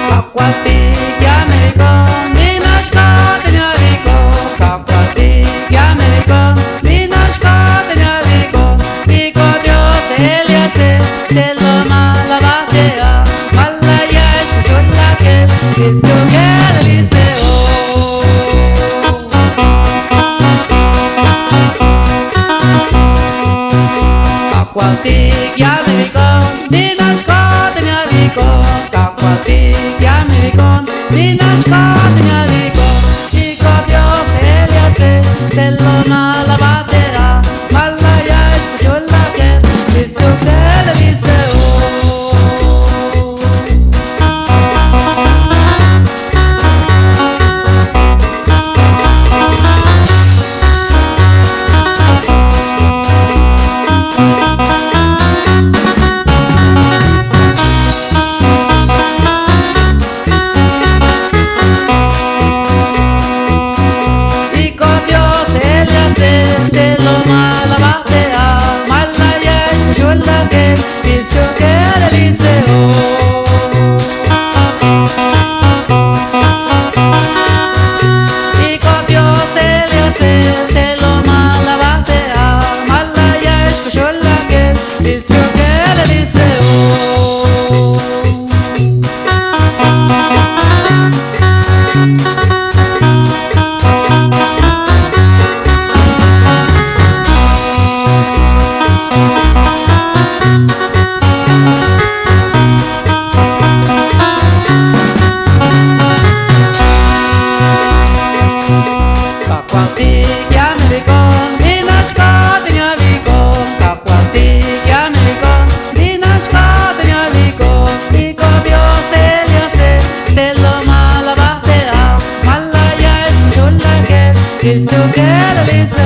Kakwati ya Amerikon, Ninashka Tenyariko, Kakwati ya Amerikon, Ninashka Tenyariko, Chico Dios Eliate, Telona la batera, Malaya escuchó la que, visto que le dice de lo mala batea, malaya escuchó la que dice que le dice y con Dios se le hace de lo mala batea, malaya escuchó la que dice que le dice Kakwati ya Amerikon, Ninashka Tenyariko, Kakwati ya Amerikon, Ninashka Tenyariko, Nico Dios te le hace, te lo mala batea, malaya escuchó la que, visto que le dice